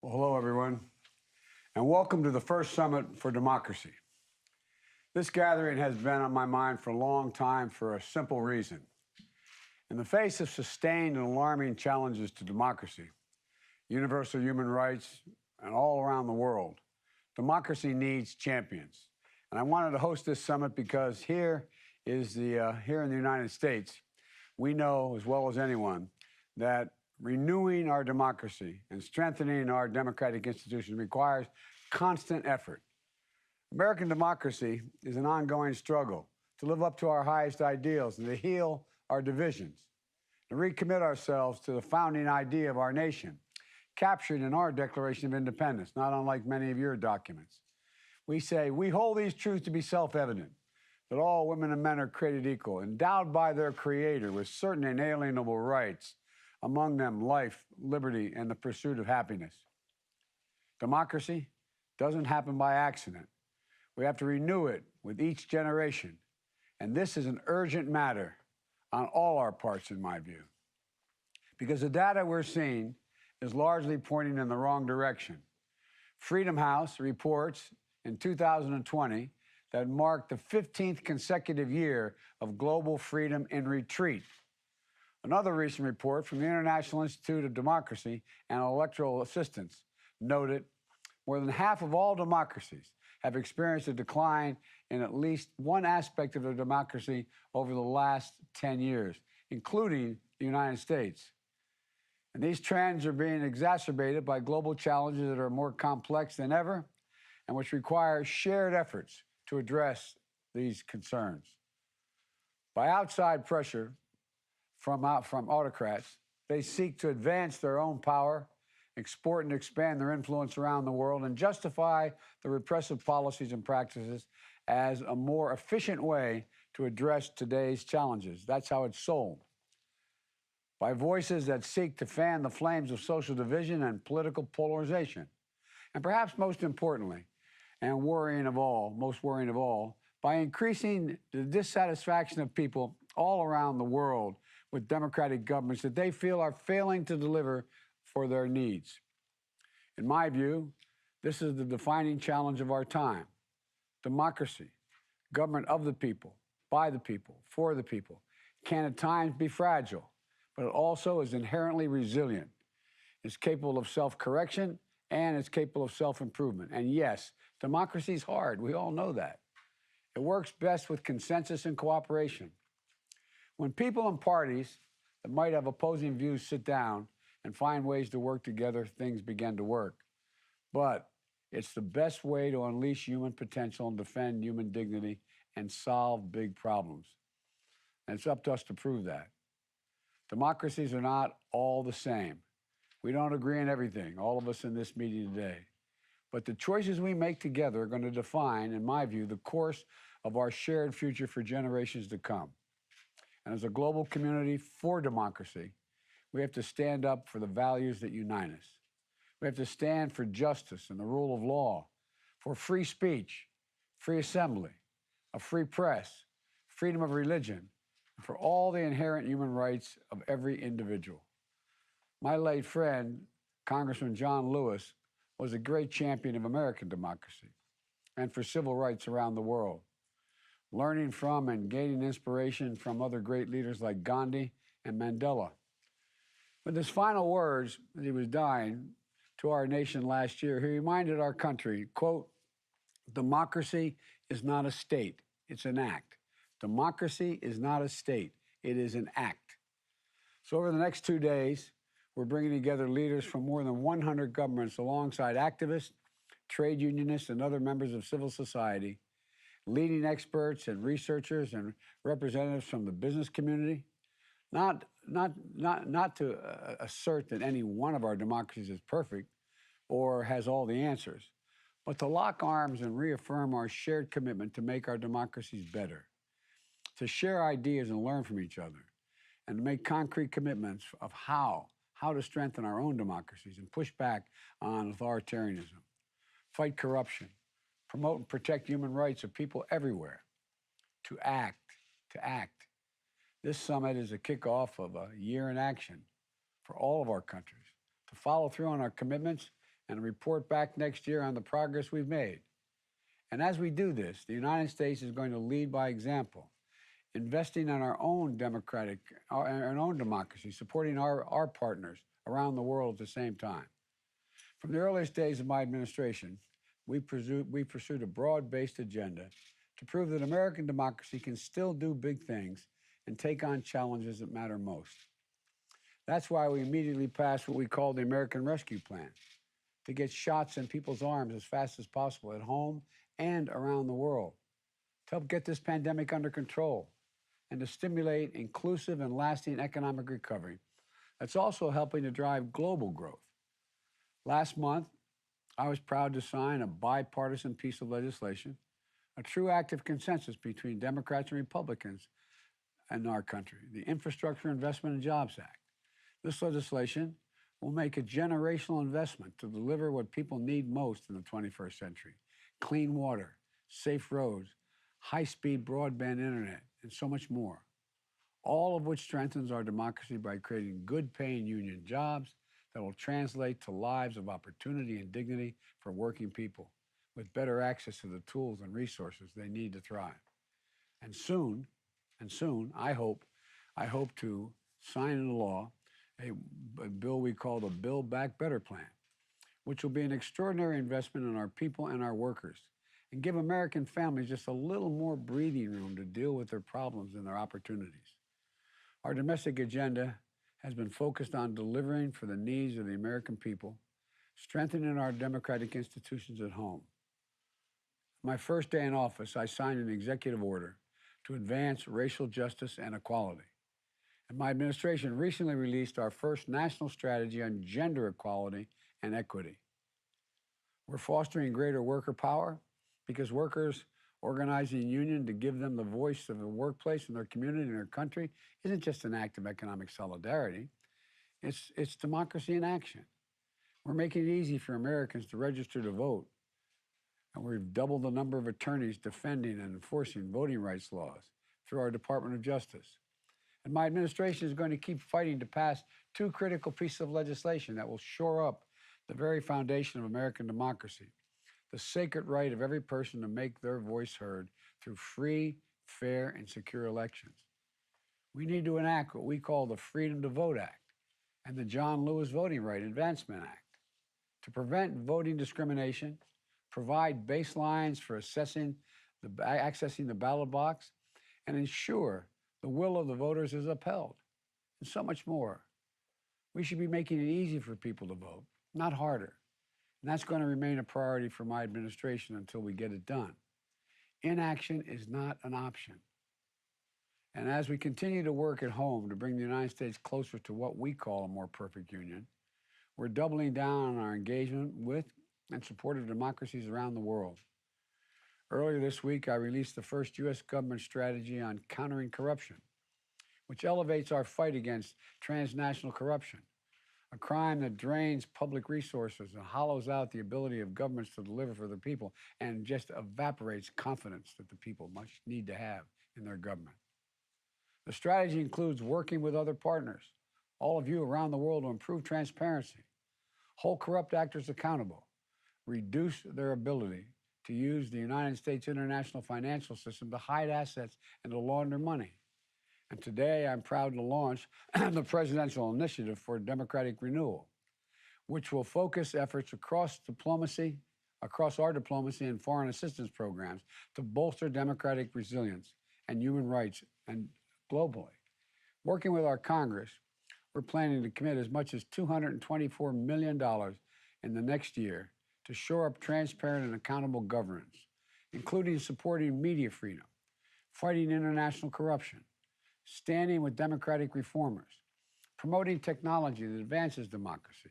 Well, hello, everyone, and welcome to the first Summit for Democracy. This gathering has been on my mind for a long time for a simple reason. In the face of sustained and alarming challenges to democracy, universal human rights, and all around the world, democracy needs champions. And I wanted to host this summit because here in the United States, we know as well as anyone that renewing our democracy and strengthening our democratic institutions requires constant effort. American democracy is an ongoing struggle to live up to our highest ideals and to heal our divisions, to recommit ourselves to the founding idea of our nation, captured in our Declaration of Independence, not unlike many of your documents. We say, we hold these truths to be self-evident, that all women and men are created equal, endowed by their Creator with certain inalienable rights, among them life, liberty, and the pursuit of happiness. Democracy doesn't happen by accident. We have to renew it with each generation. And this is an urgent matter on all our parts, in my view. Because the data we're seeing is largely pointing in the wrong direction. Freedom House reports in 2020 that marked the 15th consecutive year of global freedom in retreat. Another recent report from the International Institute of Democracy and Electoral Assistance noted more than half of all democracies have experienced a decline in at least one aspect of their democracy over the last 10 years, including the United States. And these trends are being exacerbated by global challenges that are more complex than ever and which require shared efforts to address these concerns. By outside pressure from autocrats, they seek to advance their own power, export and expand their influence around the world, and justify the repressive policies and practices as a more efficient way to address today's challenges. That's how it's sold. By voices that seek to fan the flames of social division and political polarization. And perhaps most importantly, and most worrying of all, by increasing the dissatisfaction of people all around the world with democratic governments that they feel are failing to deliver for their needs. In my view, this is the defining challenge of our time. Democracy, government of the people, by the people, for the people, can at times be fragile, but it also is inherently resilient. It's capable of self-correction and it's capable of self-improvement. And yes, democracy is hard. We all know that. It works best with consensus and cooperation. When people and parties that might have opposing views sit down and find ways to work together, things begin to work. But it's the best way to unleash human potential and defend human dignity and solve big problems. And it's up to us to prove that. Democracies are not all the same. We don't agree on everything, all of us in this meeting today. But the choices we make together are going to define, in my view, the course of our shared future for generations to come. And as a global community for democracy, we have to stand up for the values that unite us. We have to stand for justice and the rule of law, for free speech, free assembly, a free press, freedom of religion, and for all the inherent human rights of every individual. My late friend, Congressman John Lewis, was a great champion of American democracy and for civil rights around the world, learning from and gaining inspiration from other great leaders like Gandhi and Mandela. With his final words as he was dying to our nation last year, he reminded our country, quote, "Democracy is not a state, it's an act. Democracy is not a state, it is an act." So over the next 2 days, we're bringing together leaders from more than 100 governments alongside activists, trade unionists, and other members of civil society, leading experts and researchers and representatives from the business community, not to assert that any one of our democracies is perfect or has all the answers, but to lock arms and reaffirm our shared commitment to make our democracies better, to share ideas and learn from each other, and to make concrete commitments of how to strengthen our own democracies and push back on authoritarianism, fight corruption, promote and protect human rights of people everywhere, to act. This summit is a kickoff of a year in action for all of our countries to follow through on our commitments and report back next year on the progress we've made. And as we do this, the United States is going to lead by example, investing in our own democracy, supporting our partners around the world at the same time. From the earliest days of my administration, we pursued a broad-based agenda to prove that American democracy can still do big things and take on challenges that matter most. That's why we immediately passed what we call the American Rescue Plan, to get shots in people's arms as fast as possible at home and around the world, to help get this pandemic under control, and to stimulate inclusive and lasting economic recovery that's also helping to drive global growth. Last month, I was proud to sign a bipartisan piece of legislation, a true act of consensus between Democrats and Republicans in our country, the Infrastructure Investment and Jobs Act. This legislation will make a generational investment to deliver what people need most in the 21st century: clean water, safe roads, high-speed broadband internet, and so much more, all of which strengthens our democracy by creating good-paying union jobs that will translate to lives of opportunity and dignity for working people with better access to the tools and resources they need to thrive. And soon, I hope to sign into law a bill we call the Build Back Better Plan, which will be an extraordinary investment in our people and our workers and give American families just a little more breathing room to deal with their problems and their opportunities. Our domestic agenda has been focused on delivering for the needs of the American people, strengthening our democratic institutions at home. My first day in office, I signed an executive order to advance racial justice and equality. And my administration recently released our first national strategy on gender equality and equity. We're fostering greater worker power because workers organizing a union to give them the voice of the workplace in their community and their country isn't just an act of economic solidarity. It's democracy in action. We're making it easy for Americans to register to vote. And we've doubled the number of attorneys defending and enforcing voting rights laws through our Department of Justice. And my administration is going to keep fighting to pass two critical pieces of legislation that will shore up the very foundation of American democracy: the sacred right of every person to make their voice heard through free, fair, and secure elections. We need to enact what we call the Freedom to Vote Act and the John Lewis Voting Right Advancement Act to prevent voting discrimination, provide baselines for accessing the ballot box, and ensure the will of the voters is upheld, and so much more. We should be making it easy for people to vote, not harder. And that's going to remain a priority for my administration until we get it done. Inaction is not an option. And as we continue to work at home to bring the United States closer to what we call a more perfect union, we're doubling down on our engagement with and support of democracies around the world. Earlier this week, I released the first U.S. government strategy on countering corruption, which elevates our fight against transnational corruption, a crime that drains public resources and hollows out the ability of governments to deliver for the people and just evaporates confidence that the people much need to have in their government. The strategy includes working with other partners, all of you around the world, to improve transparency, hold corrupt actors accountable, reduce their ability to use the United States international financial system to hide assets and to launder money. And today, I'm proud to launch the Presidential Initiative for Democratic Renewal, which will focus efforts across our diplomacy and foreign assistance programs to bolster democratic resilience and human rights and globally. Working with our Congress, we're planning to commit as much as $224 million in the next year to shore up transparent and accountable governance, including supporting media freedom, fighting international corruption, standing with democratic reformers, promoting technology that advances democracy,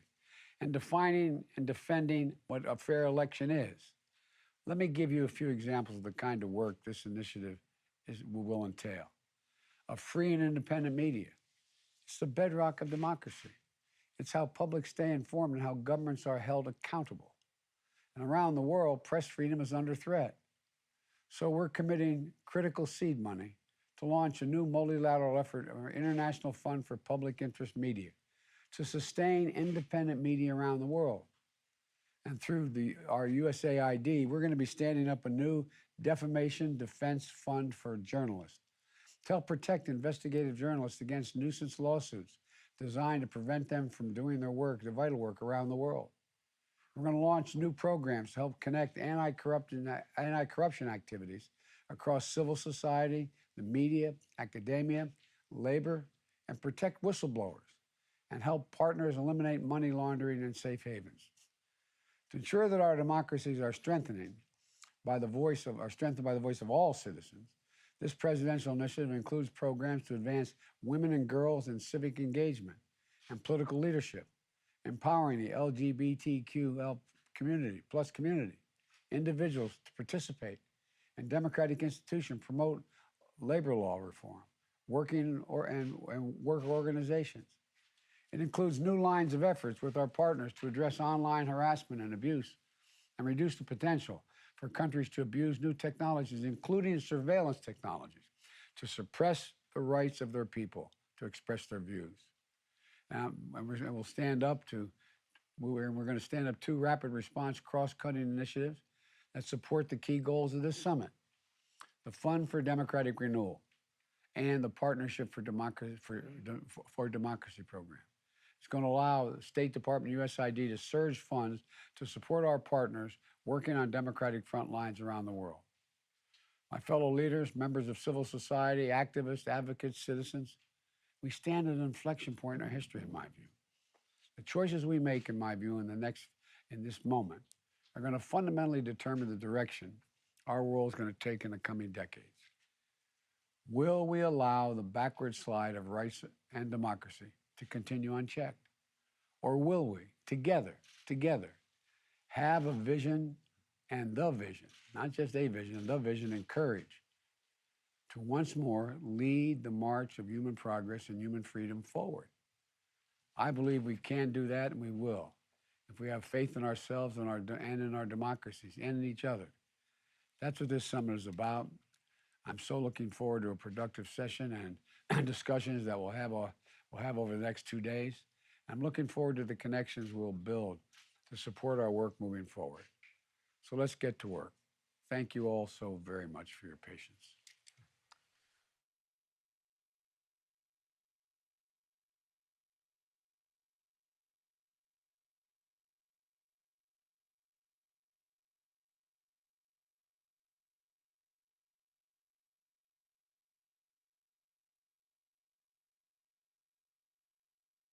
and defining and defending what a fair election is. Let me give you a few examples of the kind of work this initiative will entail. A free and independent media. It's the bedrock of democracy. It's how publics stay informed and how governments are held accountable. And around the world, press freedom is under threat. So we're committing critical seed money to launch a new multilateral effort of our International Fund for Public Interest Media to sustain independent media around the world. And through our USAID, we're going to be standing up a new defamation defense fund for journalists to help protect investigative journalists against nuisance lawsuits designed to prevent them from doing their work, their vital work around the world. We're going to launch new programs to help connect anti-corruption activities across civil society, the media, academia, labor, and protect whistleblowers and help partners eliminate money laundering and safe havens. To ensure that our democracies are strengthened by the voice of all citizens, this presidential initiative includes programs to advance women and girls in civic engagement and political leadership, empowering the LGBTQ community, individuals to participate in democratic institutions, promote labor law reform, and work organizations. It includes new lines of efforts with our partners to address online harassment and abuse and reduce the potential for countries to abuse new technologies, including surveillance technologies, to suppress the rights of their people to express their views. And we're going to stand up two rapid response cross-cutting initiatives that support the key goals of this summit: the Fund for Democratic Renewal and the Partnership for Democracy program. It's going to allow the State Department, USAID, to surge funds to support our partners working on democratic front lines around the world. My fellow leaders, members of civil society, activists, advocates, citizens, we stand at an inflection point in our history, in my view. The choices we make, in my view, in this moment, are going to fundamentally determine the direction our world is going to take in the coming decades. Will we allow the backward slide of rights and democracy to continue unchecked? Or will we, together, have a vision and the vision, not just a vision, the vision and courage to once more lead the march of human progress and human freedom forward? I believe we can do that, and we will, if we have faith in ourselves and in our democracies and in each other. That's what this summit is about. I'm so looking forward to a productive session and discussions that we'll have over the next 2 days. I'm looking forward to the connections we'll build to support our work moving forward. So let's get to work. Thank you all so very much for your patience.